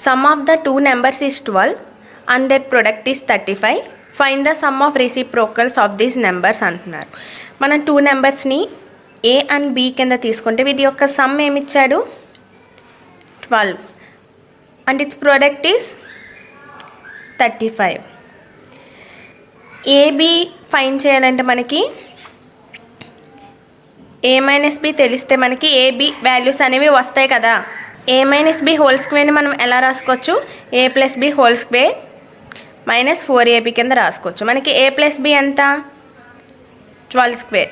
Sum of the two numbers is 12 and their product is 35. Find the sum of reciprocals of these numbers అంటున్నారు. మనం two నెంబర్స్ని A and B కింద తీసుకుంటే వీటి యొక్క sum ఏమి ఇచ్చాడు 12 and its product is 35. AB find చేయాలంటే మనకి ఏ మైనస్ బి తెలిస్తే మనకి ఏబి వాల్యూస్ అనేవి వస్తాయి కదా. ఏ మైనస్ బి హోల్ స్క్వేర్ని మనం ఎలా రాసుకోవచ్చు, A plus B whole square minus 4ab కింద రాసుకోవచ్చు. మనకి ఏ ప్లస్ బి ఎంత 12 square,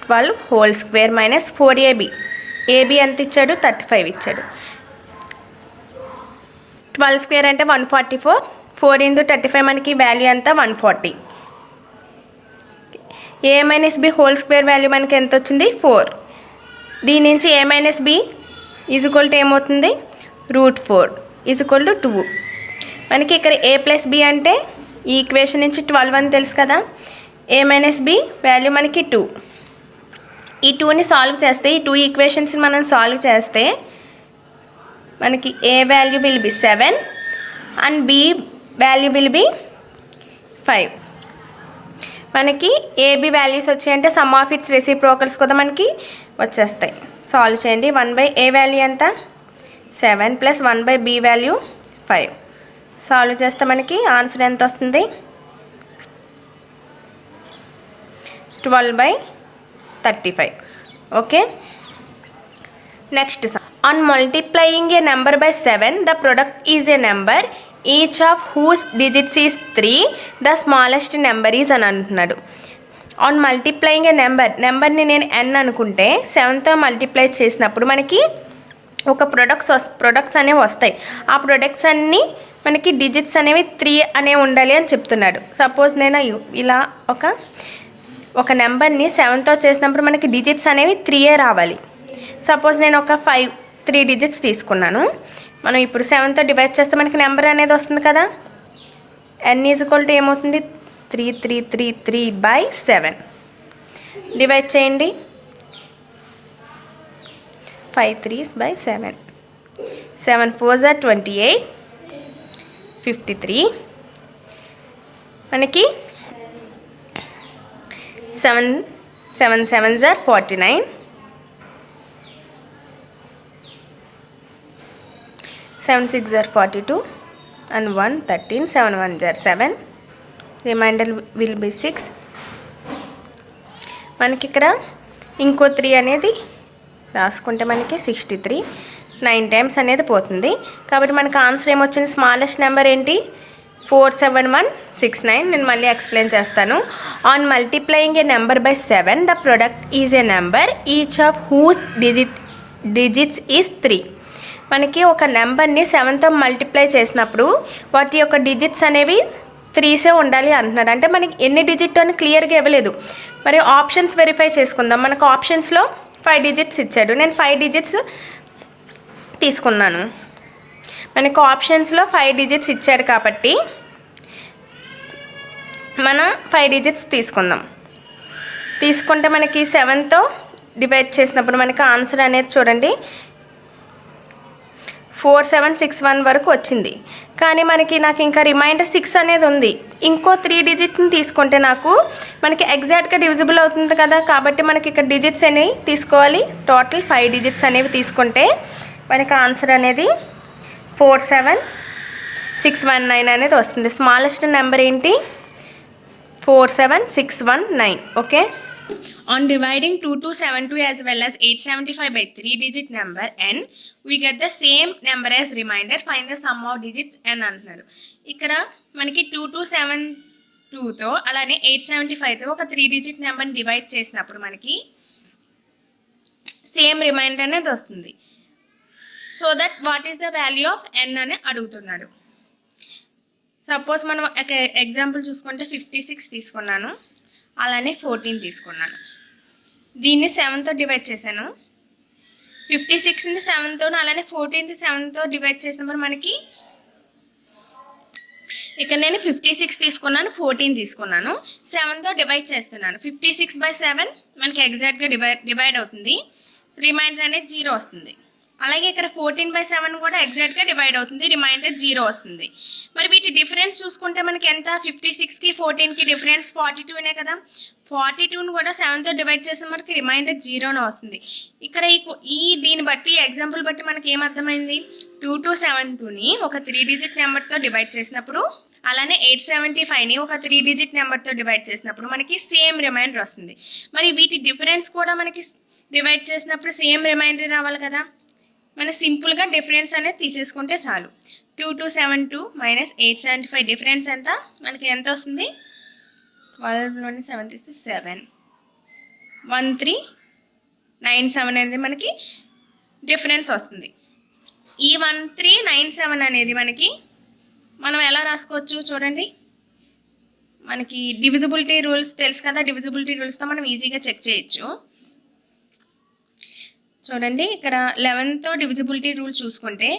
12 whole square minus 4ab. AB ఎంత ఇచ్చాడు 35 ఇచ్చాడు. 12 స్క్వేర్ అంటే 144, 4 into 35 మనకి వాల్యూ ఎంత 140. A minus B whole square value మనకి ఎంత వచ్చింది 4. దీని నుంచి A minus B is equal to ఏమవుతుంది √4 ఈజ్ ఈక్వల్ టు 2. మనకి ఇక్కడ ఏ ప్లస్ బి అంటే ఈ ఈక్వేషన్ నుంచి 12 అని తెలుసు కదా. ఏ మైనస్ బి వాల్యూ మనకి 2. ఈ 2ని సాల్వ్ చేస్తే, ఈ 2 ఈక్వేషన్స్ని మనం సాల్వ్ చేస్తే మనకి A value will be 7 and B value will be 5. మనకి ఏబి వాల్యూస్ వచ్చాయంటే సమ్ ఆఫ్ ఇట్స్ రెసిప్రోకల్స్ కూడా మనకి వచ్చేస్తాయి. సాల్వ్ చేయండి. 1/a వాల్యూ ఎంత 7 ప్లస్ 1/b వాల్యూ 5. సాల్వ్ చేస్తే మనకి ఆన్సర్ ఎంత వస్తుంది 12/35. Okay, next on multiplying a number by 7 the product is a number each of whose digits is 3 the smallest number is అని అంటున్నాడు. ఆన్ మల్టిప్లయింగ్ ఏ నెంబర్ని నేను n అనుకుంటే 7తో మల్టిప్లై చేసినప్పుడు మనకి ఒక ప్రొడక్ట్స్ అనేవి వస్తాయి. ఆ ప్రొడక్ట్స్ అన్నీ మనకి డిజిట్స్ అనేవి 3 అనేవి ఉండాలి అని చెప్తున్నాడు. సపోజ్ నేను ఇలా ఒక నెంబర్ని 7తో చేసినప్పుడు మనకి డిజిట్స్ అనేవి 3 రావాలి. సపోజ్ నేను ఒక 3 డిజిట్స్ తీసుకున్నాను. మనం ఇప్పుడు 7తో డివైడ్ చేస్తే మనకి నెంబర్ అనేది వస్తుంది కదా. n ఈజ్ ఈక్వల్ టు ఏమవుతుంది 3333/7. డివైడ్ చేయండి 5 3s/7. 7 4s are 28, 53. మనకి 7 7s are 49, 7 6s are 42 and 1 13, 7 1s are 7. Reminder will be 6. మనకి ఇక్కడ ఇంకో 3 అనేది రాసుకుంటే మనకి 63. 9 టైమ్స్ అనేది పోతుంది. కాబట్టి మనకి ఆన్సర్ ఏమొచ్చింది, స్మాలెస్ట్ నెంబర్ ఏంటి 47169. నేను మళ్ళీ ఎక్స్ప్లెయిన్ చేస్తాను. On multiplying a number by 7 the product is a number each of whose digits is 3. మనకి ఒక నెంబర్ని 7తో మల్టిప్లై చేసినప్పుడు వాటి యొక్క డిజిట్స్ అనేవి 3 ఉండాలి అంటున్నాడు. అంటే మనకి ఎన్ని డిజిట్ అని క్లియర్గా ఇవ్వలేదు. మరి ఆప్షన్స్ వెరిఫై చేసుకుందాం. మనకు ఆప్షన్స్లో 5 డిజిట్స్ ఇచ్చాడు. నేను 5 డిజిట్స్ తీసుకున్నాను. మనకు ఆప్షన్స్లో 5 డిజిట్స్ ఇచ్చాడు కాబట్టి మనం 5 డిజిట్స్ తీసుకుంటే మనకి 7తో డివైడ్ చేసినప్పుడు మనకి ఆన్సర్ అనేది చూడండి 4761 వరకు వచ్చింది. కానీ నాకు ఇంకా రిమైండర్ 6 అనేది ఉంది. ఇంకో 3 డిజిట్ని తీసుకుంటే మనకి ఎగ్జాక్ట్గా డివిజిబుల్ అవుతుంది కదా. కాబట్టి మనకి ఇక్కడ డిజిట్స్ అనేవి తీసుకోవాలి. టోటల్ 5 డిజిట్స్ అనేవి తీసుకుంటే మనకి ఆన్సర్ అనేది 47619 అనేది వస్తుంది. స్మాలెస్ట్ నెంబర్ ఏంటి 47619. Okay, on dividing 2272 as well as 875 by 3 digit number n we get the same number as remainder. Find the sum of digits n అంటున్నాడు. ఇక్కడ మనకి 2272తో అలానే 875తో ఒక 3 digit నెంబర్ని డివైడ్ చేసినప్పుడు మనకి సేమ్ రిమైండర్ అనేది వస్తుంది. So that what is the value of n అని అడుగుతున్నాడు. సపోజ్ మనం ఒక ఎగ్జాంపుల్ చూసుకుంటే 56 తీసుకున్నాను, అలానే 14 తీసుకున్నాను. దీన్ని 7తో డివైడ్ చేశాను. 56ని 7తో అలానే 14ని 7తో డివైడ్ చేసినప్పుడు మనకి ఇక్కడ నేను 56 తీసుకున్నాను, 14 తీసుకున్నాను, 7తో డివైడ్ చేస్తున్నాను. 56/7 మనకి ఎగ్జాక్ట్గా డివైడ్ అవుతుంది. రిమైండర్ అనేది 0 వస్తుంది. అలాగే ఇక్కడ 14/7 కూడా ఎగ్జాక్ట్గా డివైడ్ అవుతుంది, రిమైండర్ 0 వస్తుంది. మరి వీటి డిఫరెన్స్ చూసుకుంటే మనకి ఎంత, 56కి 14కి డిఫరెన్స్ 42నే కదా. 42ను కూడా 7తో డివైడ్ చేస్తే మనకి రిమైండర్ 0 వస్తుంది. ఇక్కడ దీన్ని బట్టి ఎగ్జాంపుల్ బట్టి మనకి ఏమర్థమైంది, 2272ని ఒక 3 డిజిట్ నెంబర్తో డివైడ్ చేసినప్పుడు, అలానే 875ని ఒక 3 డిజిట్ నెంబర్తో డివైడ్ చేసినప్పుడు మనకి సేమ్ రిమైండర్ వస్తుంది. మరి వీటి డిఫరెన్స్ కూడా మనకి డివైడ్ చేసినప్పుడు సేమ్ రిమైండర్ రావాలి కదా. మనం సింపుల్గా డిఫరెన్స్ అనేది తీసేసుకుంటే చాలు. 2272 మైనస్ 875 డిఫరెన్స్ ఎంత, మనకి ఎంత వస్తుంది, 12లోని 7 తీస్తే 7, 1397 అనేది మనకి డిఫరెన్స్ వస్తుంది. ఈ 1397 అనేది మనకి మనం ఎలా రాసుకోవచ్చు చూడండి. మనకి డివిజిబిలిటీ రూల్స్ తెలుసు కదా, డివిజిబిలిటీ రూల్స్తో మనం ఈజీగా చెక్ చేయొచ్చు. చూడండి ఇక్కడ 11తో డివిజిబిలిటీ రూల్ చూసుకుంటే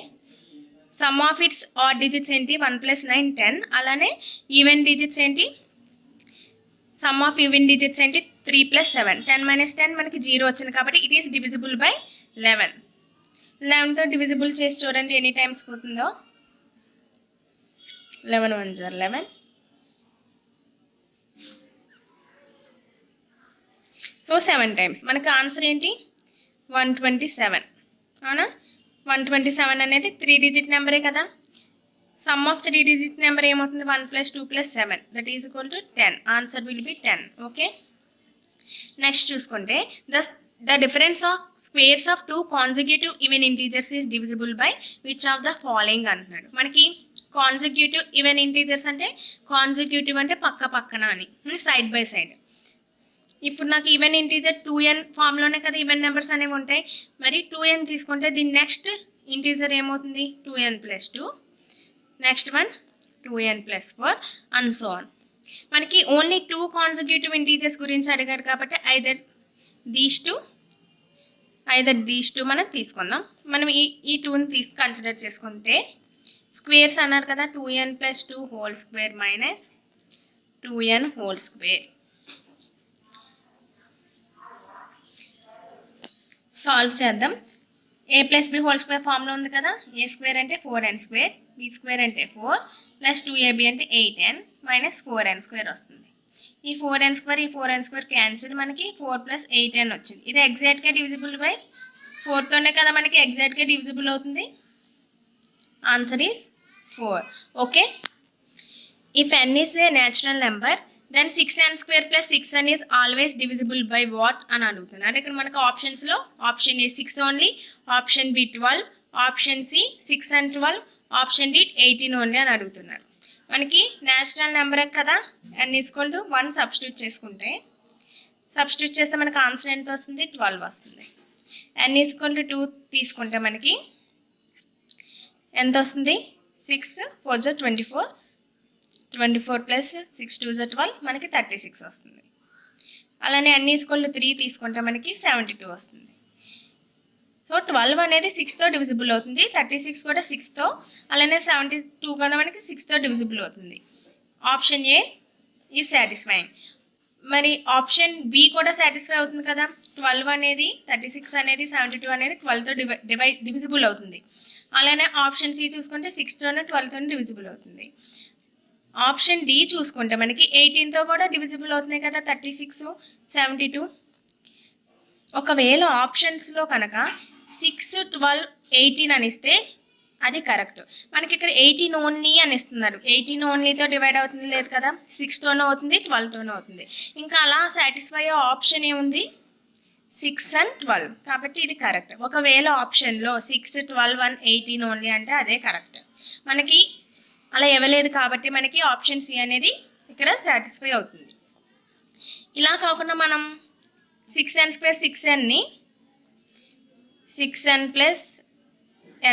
sum of its odd digits ఏంటి, 1 + 9 10. అలానే ఈవెన్ డిజిట్స్ ఏంటి, సమ్ ఆఫ్ ఈవెన్ డిజిట్స్ ఏంటి 3 + 7. 10 - 10 మనకి 0 వచ్చింది కాబట్టి ఇట్ ఈస్ డివిజిబుల్ బై 11. 11తో డివిజిబుల్ చేసి చూడండి ఎన్ని టైమ్స్ పోతుందో. 11 1 = 11. సో 7 టైమ్స్ మనకి ఆన్సర్ ఏంటి, 127. అవునా, 127 అనేది 3 డిజిట్ నెంబరే కదా. సమ్ ఆఫ్ 3 డిజిట్ నెంబర్ ఏమవుతుంది, 1 + 2 + 7 that is equal to 10. Answer will be 10. Okay, next చూసుకుంటే the difference of squares of 2 consecutive even integers is divisible by which of the following అంటున్నాడు. మనకి కాన్సిక్యూటివ్ ఈవెన్ ఇంటీజర్స్ అంటే, consecutive అంటే పక్క పక్కన అని, side by side. ఇప్పుడు నాకు ఈవెన్ ఇంటీజర్ 2n ఫామ్లోనే కదా ఈవెన్ నెంబర్స్ అనేవి ఉంటాయి. మరి 2n తీసుకుంటే దీని నెక్స్ట్ ఇంటీజర్ ఏమవుతుంది, 2n + 2, next one 2n + 4 and సో ఆన్. మనకి ఓన్లీ 2 కాన్సిక్యూటివ్ ఇంటీజర్స్ గురించి అడిగాడు కాబట్టి ఐదర్ దీస్ టూ మనం తీసుకుందాం. మనం ఈ 2ని కన్సిడర్ చేసుకుంటే స్క్వేర్స్ అన్నారు కదా, 2n + 2 whole square minus 2n whole square. Solve చేద్దాం. a + b హోల్ స్క్వేర్ ఫామ్లో ఉంది కదా. a² అంటే 4n², b² అంటే 4 + 2ab అంటే 8n మైనస్ 4n² వస్తుంది. ఈ 4n² క్యాన్సిల్, మనకి 4 + 8n వచ్చింది. ఇది ఎగ్జాక్ట్గా డివిజిబుల్ బై 4తోనే కదా మనకి ఎగ్జాక్ట్గా డివిజిబుల్ అవుతుంది. Answer is 4. Okay, if n is a natural number then 6n² + 6n is always divisible by what అని అడుగుతున్నాను. అంటే ఇక్కడ మనకు ఆప్షన్స్లో option A 6 only, option B 12, option C 6 and 12, option D 18 only అని అడుగుతున్నారు. మనకి న్యాచురల్ నెంబర్ కదా, n = 1 సబ్స్టిట్యూట్ చేస్తే మనకి ఆన్సర్ ఎంత వస్తుంది, 12 వస్తుంది. n = 2 తీసుకుంటే మనకి ఎంత వస్తుంది, 6 4 = 24, 24 + 6 2 = 12 మనకి 36 వస్తుంది. అలానే n = 3 తీసుకుంటే మనకి 72 వస్తుంది. సో 12 అనేది 6తో డివిజిబుల్ అవుతుంది, 36 కూడా 6తో, అలానే 72 కూడా మనకి 6తో డివిజిబుల్ అవుతుంది. ఆప్షన్ ఏ ఈ సాటిస్ఫైయింగ్. మరి ఆప్షన్ బి కూడా సాటిస్ఫై అవుతుంది కదా. 12 అనేది 36 అనేది 72 అనేది 12తో డివిజిబుల్ అవుతుంది. అలానే ఆప్షన్ సి చూసుకుంటే 6తోనే 12తోనే డివిజిబుల్ అవుతుంది. ఆప్షన్ డి చూసుకుంటే మనకి 18తో కూడా డివిజిబుల్ అవుతున్నాయి కదా, 36 72. ఒకవేళ ఆప్షన్స్లో కనుక 6 12 18 అని ఇస్తే అది కరెక్ట్. మనకి ఇక్కడ 18 ఓన్లీ అని ఇస్తున్నారు. 18 ఓన్లీతో డివైడ్ అవుతుంది లేదు కదా, 6తోనే అవుతుంది, 12తోనే అవుతుంది. ఇంకా అలా సాటిస్ఫై అయ్యే ఆప్షన్ ఏముంది, 6 and 12. కాబట్టి ఇది కరెక్ట్. ఒకవేళ ఆప్షన్లో 6 12 and 18 ఓన్లీ అంటే అదే కరెక్ట్. మనకి అలా ఇవ్వలేదు కాబట్టి మనకి ఆప్షన్ సి అనేది ఇక్కడ సాటిస్ఫై అవుతుంది. ఇలా కాకుండా మనం 6n² 6nని 6n +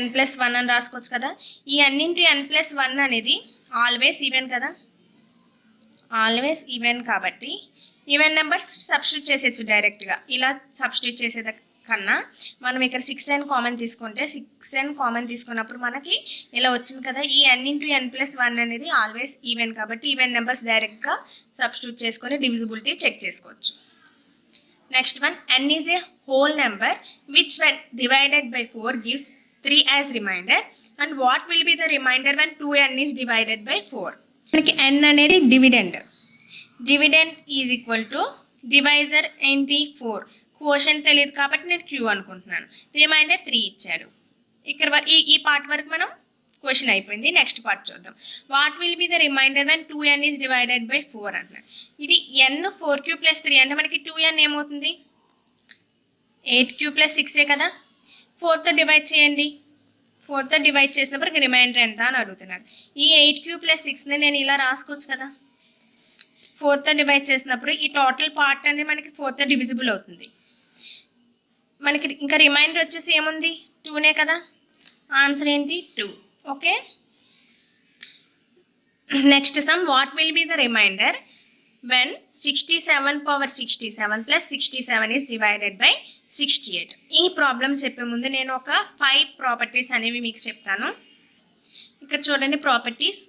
n + 1 అని రాసుకోవచ్చు కదా. ఈ n × n + 1 అనేది ఆల్వేస్ ఈవెన్ కదా, ఆల్వేస్ ఈవెన్ కాబట్టి ఈవెన్ నెంబర్స్ సబ్స్టిట్యూట్ చేసేయచ్చు డైరెక్ట్గా. ఇలా సబ్స్టిట్యూట్ చేసేది కన్నా మనం ఇక్కడ 6n కామన్ తీసుకుంటే 6n కామన్ తీసుకున్నప్పుడు మనకి ఇలా వచ్చింది కదా. ఈ n × n + 1 అనేది ఆల్వేస్ ఈవెన్ కాబట్టి ఈవెన్ నెంబర్స్ డైరెక్ట్గా సబ్స్టిట్యూట్ చేసుకొని డివిజిబిలిటీ చెక్ చేసుకోవచ్చు. Next one n is a whole number which when divided by 4 gives 3 as remainder, and what will be the remainder when 2n is divided by 4? మనకి n అనేది dividend is equal to divisor ఏంటి 4. Quotient తెలియదు కాబట్టి నేను q అనుకుంటున్నాను. Reminder 3 ఇచ్చాడు. ఇక్కడ ఈ పార్ట్ వరకు మనం క్వశ్చన్ అయిపోయింది. నెక్స్ట్ పార్ట్ చూద్దాం. What will be the reminder when 2n is divided by 4 అంటున్నాడు. ఇది n 4q + 3 అంటే మనకి 2n ఏమవుతుంది 8q + 6 కదా. 4తో డివైడ్ చేయండి. 4తో డివైడ్ చేసినప్పుడు రిమైండర్ ఎంత అని అడుగుతున్నాడు. ఈ 8q + 6ని నేను ఇలా రాసుకోవచ్చు కదా. 4తో డివైడ్ చేసినప్పుడు ఈ టోటల్ పార్ట్ అనేది మనకి 4తో డివిజిబుల్ అవుతుంది. మనకి ఇంకా రిమైండర్ వచ్చేసి ఏముంది 2నే కదా. ఆన్సర్ ఏంటి 2. Okay. Next sum what will be the reminder when 67 + 67 is divided by 68. ఈ ప్రాబ్లం చెప్పే ముందు నేను ఒక 5 ప్రాపర్టీస్ అనేవి మీకు చెప్తాను. ఇక్కడ చూడండి properties.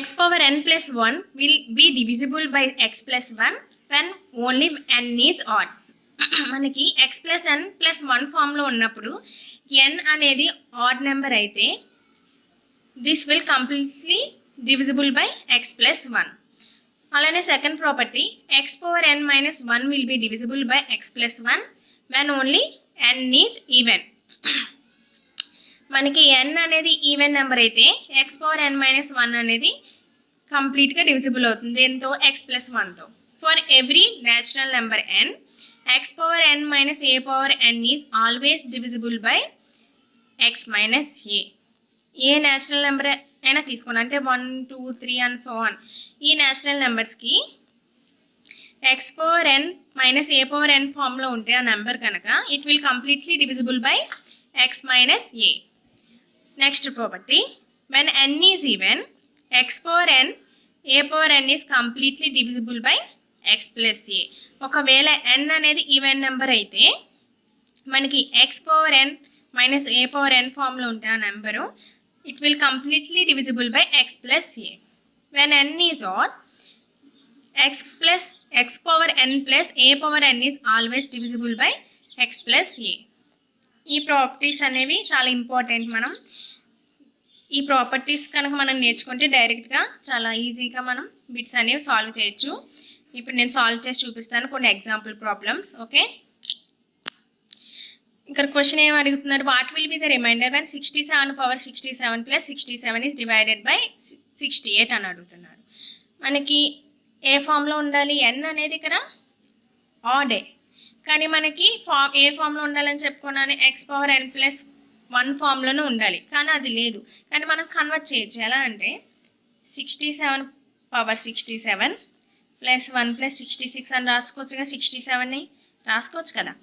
x⁴n + 1 will be divisible by x + 1 when only n is odd. మనకి x + n + 1 ఫామ్లో ఉన్నప్పుడు n అనేది ఆడ్ నెంబర్ అయితే this will completely divisible by x + 1. అలానే second property x⁴n - 1 will be divisible by x + 1 when only n is even. మనకి n అనేది even number అయితే x⁴n - 1 అనేది కంప్లీట్గా డివిజిబుల్ అవుతుంది. దేంతో x + 1తో. For every natural number n x⁴n - a⁴n is always divisible by x - a. ఏ natural number అయినా తీసుకోండి, అంటే 1 2 3 అండ్ సో ఆన్. ఈ న్యాచురల్ నెంబర్స్కి x⁴n - a⁴n ఫామ్లో ఉంటే ఆ నెంబర్ కనుక it will completely divisible by x - a. Next property when n is even x⁴n a⁴n is completely divisible by x + a. ఒకవేళ n అనేది ఈవెన్ నెంబర్ అయితే మనకి x⁴n - a⁴n ఫామ్లో ఉంటే ఆ number it will completely divisible by x + a. When n is odd x⁴n + a⁴n is always divisible by x + a. ఈ properties అనేవి చాలా ఇంపార్టెంట్. మనం ఈ ప్రాపర్టీస్ కనుక మనం నేర్చుకుంటే డైరెక్ట్గా చాలా ఈజీగా మనం బిట్స్ అనేవి సాల్వ్ చేయొచ్చు. ఇప్పుడు నేను సాల్వ్ చేసి చూపిస్తాను కొన్ని ఎగ్జాంపుల్ ప్రాబ్లమ్స్. ఓకే. ఇక్కడ క్వశ్చన్ ఏం అడుగుతున్నారు, what will be the reminder when 67⁻67 + 67 is divided by 68 అని అడుగుతున్నారు. మనకి ఏ ఫామ్లో ఉండాలి, n అనేది ఇక్కడ ఆడే, కానీ మనకి ఏ ఫామ్లో ఉండాలని చెప్పుకున్నాను x⁴n + 1 ఫామ్లోనే ఉండాలి, కానీ అది లేదు. కానీ మనం కన్వర్ట్ చేయొచ్చు. ఎలా అంటే 67⁻67 + 1 + 66 అని రాసుకోవచ్చుగా. 67ని రాసుకోవచ్చు కదా.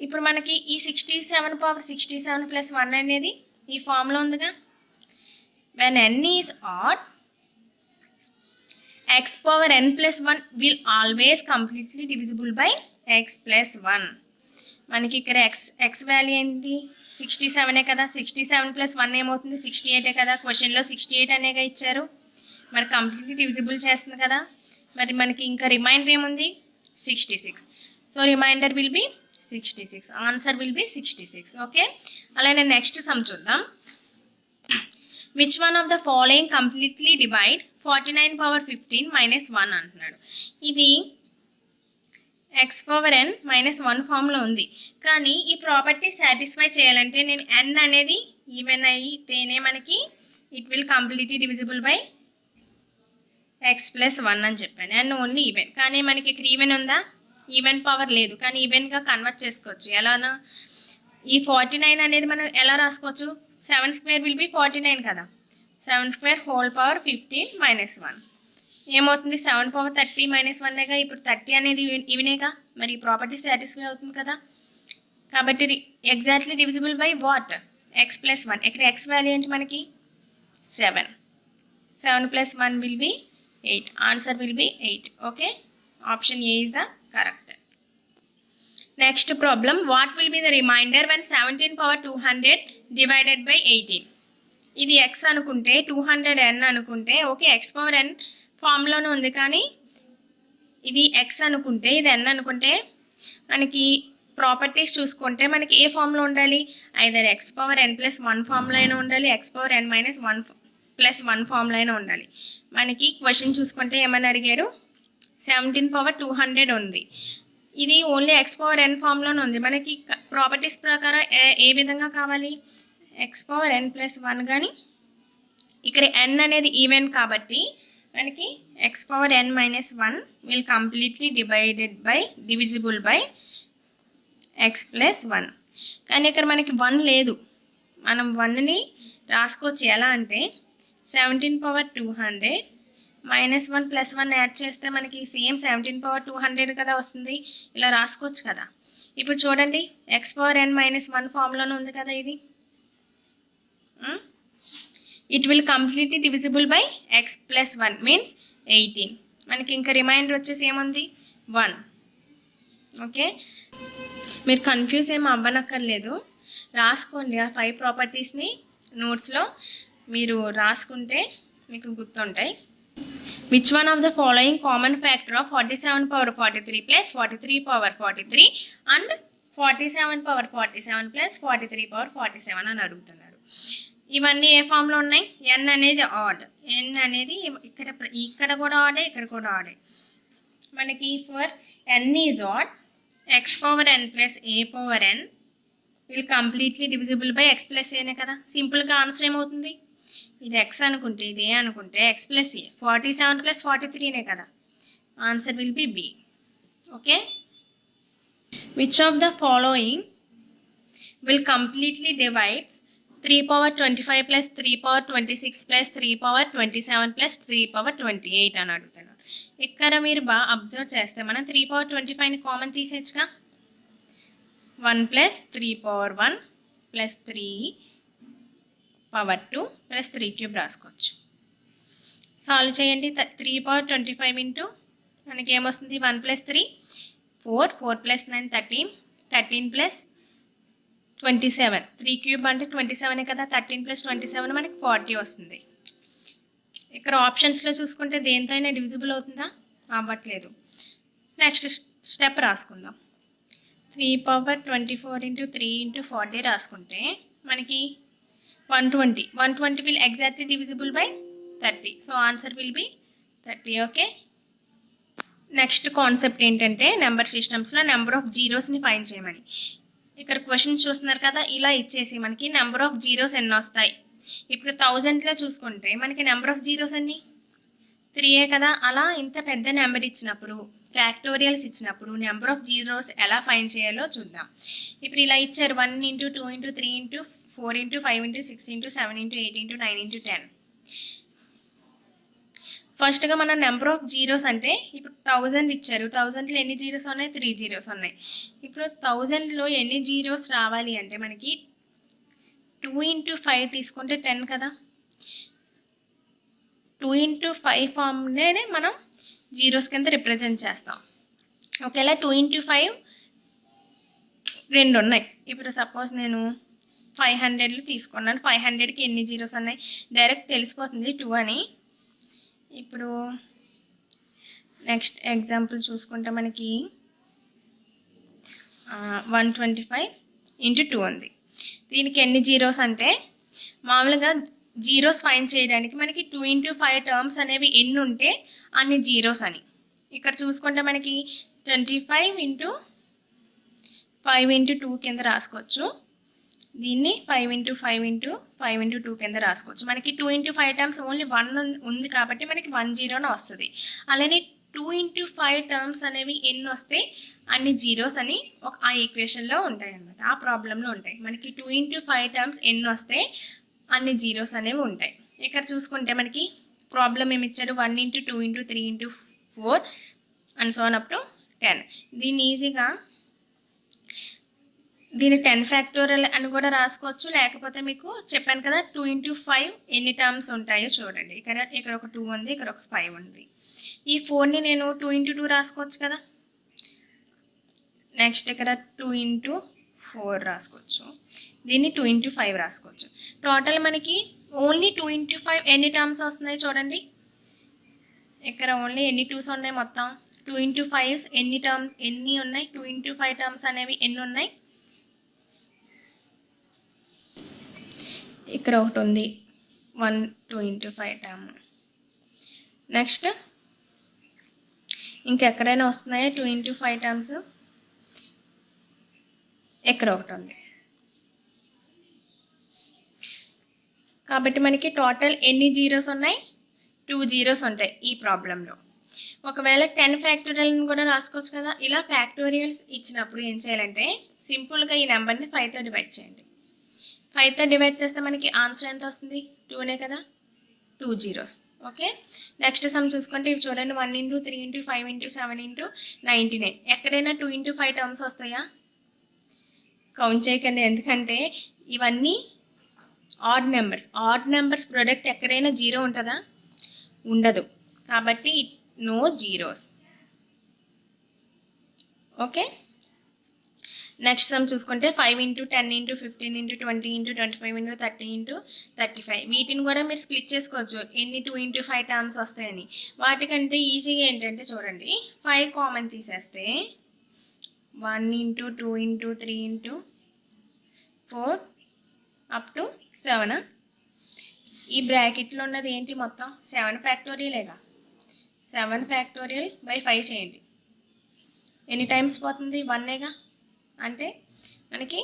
ఇప్పుడు మనకి ఈ 67⁻67 + 1 అనేది ఈ ఫామ్లో ఉందిగా. When n is odd x⁴n + 1 will always completely divisible by x + 1. మనకి ఇక్కడ x వాల్యూ ఏంటి 67 కదా. 67 + 1 ఏమవుతుంది 68 కదా. క్వశ్చన్లో 68 అనేగా ఇచ్చారు. మరి కంప్లీట్లీ డివిజిబుల్ చేస్తుంది కదా. మరి మనకి ఇంకా రిమైండర్ ఏముంది 66. So reminder will be 66. Answer will be 66. Okay. అలానే నెక్స్ట్ సమ్ చూద్దాం. Which one of the following completely divide 49⁻15 - 1 అంటున్నాడు. ఇది x⁴n - 1 ఫామ్లో ఉంది, కానీ ఈ ప్రాపర్టీ సాటిస్ఫై చేయాలంటే నేను n అనేది ఈవెన్ అయితేనే మనకి it will completely divisible by x + 1 అని చెప్పాను. n ఓన్లీ ఈవెన్, కానీ మనకి ఇక్కడ ఈవెన్ ఉందా, ఈవెన్ పవర్ లేదు, కానీ ఈవెన్గా కన్వర్ట్ చేసుకోవచ్చు. ఎలానా, ఈ 49 అనేది మనం ఎలా రాసుకోవచ్చు, 7² విల్ బి 49 కదా. 7² హోల్ పవర్ 15 - 1 ఏమవుతుంది 7⁻30 - 1గా. ఇప్పుడు 30 అనేది ఈవెనేగా, మరి ఈ ప్రాపర్టీ సాటిస్ఫై అవుతుంది కదా. కాబట్టి exactly divisible by what x + 1. ఇక్కడ x వాల్యూ ఏంటి మనకి 7. 7 + 1 will be 8. Answer will B 8. Okay. Option A is the correct. Next problem, what will be the remainder when 17⁻200 divided by 18? ఇది x అనుకుంటే 200n అనుకుంటే okay. x⁴n ఫామ్లోనే ఉంది, కానీ ఇది X అనుకుంటే ఇది ఎన్ అనుకుంటే మనకి ప్రాపర్టీస్ చూసుకుంటే మనకి ఏ ఫామ్లో ఉండాలి, either X power N plus 1 ఫామ్లో అయినా ఉండాలి, X power n minus 1 plus 1 ఫామ్లో అయినా ఉండాలి. మనకి క్వశ్చన్ చూసుకుంటే ఏమని అడిగాడు, 17 పవర్ 200 ఉంది, ఇది ఓన్లీ ఎక్స్ పవర్ ఎన్ ఫామ్లోనే ఉంది. మనకి ప్రాపర్టీస్ ప్రకారం ఏ విధంగా కావాలి, ఎక్స్ పవర్ ఎన్ ప్లస్ 1 కానీ ఇక్కడ ఎన్ అనేది ఈవెన్ కాబట్టి మనకి x power n minus 1 will completely divisible by X plus 1. కానీ ఇక్కడ మనకి 1 లేదు, మనం 1ని రాసుకోవచ్చు. ఎలా అంటే 17 పవర్ 200 మైనస్ 1 ప్లస్ 1 యాడ్ చేస్తే మనకి సేమ్ 17 పవర్ 200 కదా వస్తుంది, ఇలా రాసుకోవచ్చు కదా. ఇప్పుడు చూడండి ఎక్స్ పవర్ ఎన్ మైనస్ 1 ఫామ్లోనే ఉంది కదా ఇది. It will completely divisible by X plus 1 means 18. మనకి ఇంకా రిమైండర్ వచ్చేసి ఏముంది 1. ఓకే, మీరు కన్ఫ్యూజ్ ఏం అవ్వనక్కర్లేదు, రాసుకోండి ఆ 5 ప్రాపర్టీస్ని నోట్స్లో మీరు రాసుకుంటే మీకు గుర్తుంటాయి. Which one of the following common factor of 47 power 43 plus 43 power 43 and 47 power 47 plus 43 power 47 అని అడుగుతున్నాడు. ఇవన్నీ ఏ ఫామ్లో ఉన్నాయి, ఎన్ అనేది ఆడ్, ఎన్ అనేది ఇక్కడ కూడా ఆడే, ఇక్కడ కూడా ఆడే. మనకి for N is odd, X power N plus A power N will completely divisible by X plus ఏనే కదా. సింపుల్గా ఆన్సర్ ఏమవుతుంది, ఇది ఎక్స్ అనుకుంటే ఇది ఏ అనుకుంటే ఎక్స్ ప్లస్ ఏ 47 ప్లస్ 43నే కదా, answer will be B. Okay, which of the following will completely divides 3 power 25 plus 3 power 26 plus 3 power 27 plus 3 power 28 అని అడుగుతున్నాడు. ఇక్కడ మీరు బాగా అబ్జర్వ్ చేస్తే మనం 3 పవర్ 25ని కామన్ తీసేయచ్చుగా, 1 plus 3 power 1 plus 3 power 2 plus 3 cube రాసుకోవచ్చు. సాల్వ్ చేయండి. 3 పవర్ 25 ఇంటూ మనకి ఏమొస్తుంది 1 ప్లస్ 3 4, 4 ప్లస్ 9 13, 13 ప్లస్ 27, 3 క్యూబ్ అంటే 27 కదా, 13 ప్లస్ 27 మనకి 40 వస్తుంది. ఇక్కడ ఆప్షన్స్లో చూసుకుంటే దేంతో అయినా డివిజిబుల్ అవుతుందా, అవ్వట్లేదు. నెక్స్ట్ స్టెప్ రాసుకుందాం. 3 పవర్ 24 ఇంటూ 3 ఇంటూ 40 రాసుకుంటే మనకి 120 will exactly divisible by 30, so answer will be 30. Okay, next concept ఏంటంటే నెంబర్ సిస్టమ్స్లో నెంబర్ ఆఫ్ జీరోస్ని ఫైండ్ చేయమని. ఇక్కడ క్వశ్చన్ చూస్తున్నారు కదా, ఇలా ఇచ్చేసి మనకి నెంబర్ ఆఫ్ జీరోస్ ఎన్ని వస్తాయి. ఇప్పుడు 1000లో చూసుకుంటే మనకి నెంబర్ ఆఫ్ జీరోస్ అన్ని 3 కదా. అలా ఇంత పెద్ద నెంబర్ ఇచ్చినప్పుడు, ఫ్యాక్టోరియల్స్ ఇచ్చినప్పుడు నెంబర్ ఆఫ్ జీరోస్ ఎలా ఫైండ్ చేయాలో చూద్దాం. ఇప్పుడు ఇలా ఇచ్చారు 1 into 2 into 3 into 4 into 5 into 6 into 7 into 8 into 9 into 10. ఫస్ట్గా మన నెంబర్ ఆఫ్ జీరోస్ అంటే ఇప్పుడు 1000 ఇచ్చారు, 1000లో ఎన్ని జీరోస్ ఉన్నాయి, 3 జీరోస్ ఉన్నాయి. ఇప్పుడు 1000లో ఎన్ని జీరోస్ రావాలి అంటే మనకి 2 ఇంటూ 5 తీసుకుంటే 10 కదా. 2 ఇంటూ 5 ఫామ్లోనే మనం జీరోస్ కింద రిప్రజెంట్ చేస్తాం. ఒకేలా 2 ఇంటూ 5 2 ఉన్నాయి. ఇప్పుడు సపోజ్ నేను 500లో తీసుకున్నాను, 500కి ఎన్ని జీరోస్ ఉన్నాయి డైరెక్ట్ తెలిసిపోతుంది 2 అని. ఇప్పుడు నెక్స్ట్ ఎగ్జాంపుల్ చూసుకుంటే మనకి 125 ఇంటూ 2 ఉంది. దీనికి ఎన్ని జీరోస్ అంటే మామూలుగా జీరోస్ ఫైండ్ చేయడానికి మనకి 2 ఇంటూ 5 టర్మ్స్ అనేవి ఎన్ని ఉంటే అన్ని జీరోస్ అని. ఇక్కడ చూసుకుంటే మనకి 25 ఇంటూ 5 ఇంటూ 2 కింద రాసుకోవచ్చు. దీన్ని 5 ఇంటూ 5 ఇంటూ 5 ఇంటూ 2 కింద రాసుకోవచ్చు. మనకి 2 ఇంటూ 5 టర్మ్స్ ఓన్లీ 1 ఉంది కాబట్టి మనకి 1 జీరోనే వస్తుంది. అలానే 2 ఇంటూ 5 టర్మ్స్ అనేవి ఎన్ని వస్తే అన్ని జీరోస్ అని ఆ ఈక్వేషన్లో ఉంటాయి అన్నమాట, ఆ ప్రాబ్లంలో ఉంటాయి. మనకి 2 ఇంటూ 5 టర్మ్స్ ఎన్ని వస్తే అన్ని జీరోస్ అనేవి ఉంటాయి. ఇక్కడ చూసుకుంటే మనకి ప్రాబ్లం ఏమి ఇచ్చాడు, 1 ఇంటూ 2 ఇంటూ 3 ఇంటూ 4 అండ్ సో ఆన్ అప్ టు 10. దీన్ని ఈజీగా దీన్ని 10 ఫ్యాక్టోరియల్ అని కూడా రాసుకోవచ్చు. లేకపోతే మీకు చెప్పాను కదా 2 ఇంటూ 5 ఎన్ని టర్మ్స్ ఉంటాయో చూడండి. ఇక్కడ ఒక 2 ఉంది, ఇక్కడ ఒక 5 ఉంది. ఈ 4ని నేను 2 ఇంటూ 2 రాసుకోవచ్చు కదా. నెక్స్ట్ ఇక్కడ 2 ఇంటూ 4 రాసుకోవచ్చు. దీన్ని 2 ఇంటూ 5 రాసుకోవచ్చు. టోటల్ మనకి ఓన్లీ 2 ఇంటూ 5 ఎన్ని టర్మ్స్ వస్తున్నాయి చూడండి. ఇక్కడ ఓన్లీ ఎన్ని 2s ఉన్నాయి మొత్తం 2 into 5 ఎన్ని ఉన్నాయి? 2 into 5 టర్మ్స్ అనేవి ఎన్ని ఉన్నాయి? ఇక్కడ ఒకటి ఉంది 2 into 5 టర్మ్. నెక్స్ట్ ఇంకెక్కడైనా వస్తున్నాయా 2 into 5 టర్మ్స్? ఇక్కడ ఒకటి ఉంది. కాబట్టి మనకి టోటల్ ఎన్ని జీరోస్ ఉన్నాయి? 2 జీరోస్ ఉంటాయి ఈ ప్రాబ్లంలో. ఒకవేళ 10 ఫ్యాక్టోరియల్ని కూడా రాసుకోవచ్చు కదా. ఇలా ఫ్యాక్టోరియల్స్ ఇచ్చినప్పుడు ఏం చేయాలంటే సింపుల్గా ఈ నెంబర్ని 5తో డివైడ్ చేయండి. 5తో డివైడ్ చేస్తే మనకి ఆన్సర్ ఎంత వస్తుంది? 2నే కదా, 2 జీరోస్. ఓకే, నెక్స్ట్ సమ్ చూసుకుంటే ఇవి చూడండి. 1 into 3 into 5 into 7 into 99. ఎక్కడైనా 2 into 5 టర్మ్స్ వస్తాయా? కౌంట్ చేయకండి, ఎందుకంటే ఇవన్నీ ఆడ్ నెంబర్స్ ప్రొడక్ట్ ఎక్కడైనా జీరో ఉంటుందా? ఉండదు. కాబట్టి no zeros. Okay, next sum చూసుకుంటే 5 into 10 into 15 into 20 into 25 into 30 into 35. వీటిని కూడా మీరు స్ప్లిట్ చేసుకోవచ్చు ఎన్ని 2 into 5 టర్మ్స్ వస్తాయని. వాటికంటే ఈజీగా ఏంటంటే చూడండి, 5 కామన్ తీసేస్తే 1 into 2 into 3 into 4 up to 7. ఈ బ్రాకెట్లో ఉన్నది ఏంటి? మొత్తం 7 ఫ్యాక్టోరియలేగా. 7 ఫ్యాక్టోరియల్ బై 5 చేయండి. ఎన్ని టైమ్స్ పోతుంది? 1ఏగా. అంటే మనకి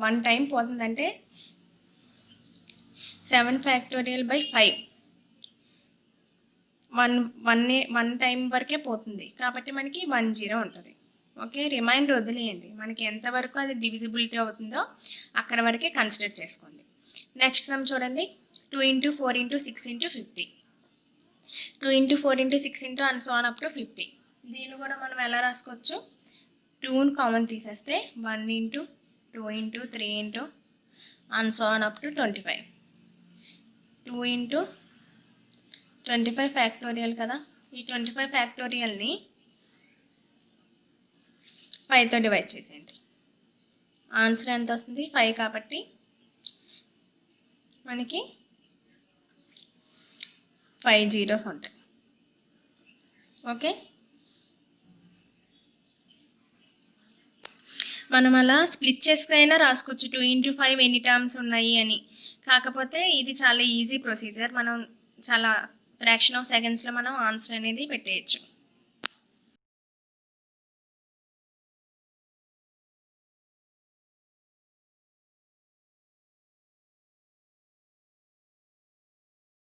1 టైం పోతుందంటే 7 ఫ్యాక్టోరియల్ బై 5 1 టైం వరకే పోతుంది. కాబట్టి మనకి 1 జీరో ఉంటుంది. ఓకే, రిమైండర్ వదిలేయండి. మనకి ఎంతవరకు అది డివిజిబిలిటీ అవుతుందో అక్కడ వరకే కన్సిడర్ చేసుకోండి. నెక్స్ట్ సమ్ చూడండి. 2 into 4 into 6 into 50. 2 into 4 into 6 into and so on up to 50. దీన్ని కూడా మనం ఎలా రాసుకోవచ్చు? 2ని కామన్ తీసేస్తే 1 into 2 into 3 into and so on up to 25. 2 into 25 factorial కదా. ఈ 25 ఫ్యాక్టోరియల్ని 5తో డివైడ్ చేసేయండి. ఆన్సర్ ఎంత వస్తుంది? 5. కాబట్టి మనకి 5 జీరోస్ ఉంటాయి. ఓకే, మనం అలా స్ప్లిట్ చేసుకైనా రాసుకోవచ్చు 2 into 5 ఎన్ని టర్మ్స్ ఉన్నాయి అని. కాకపోతే ఇది చాలా ఈజీ ప్రొసీజర్. మనం చాలా ఫ్రాక్షన్ ఆఫ్ సెకండ్స్లో మనం ఆన్సర్ అనేది పెట్టేయచ్చు.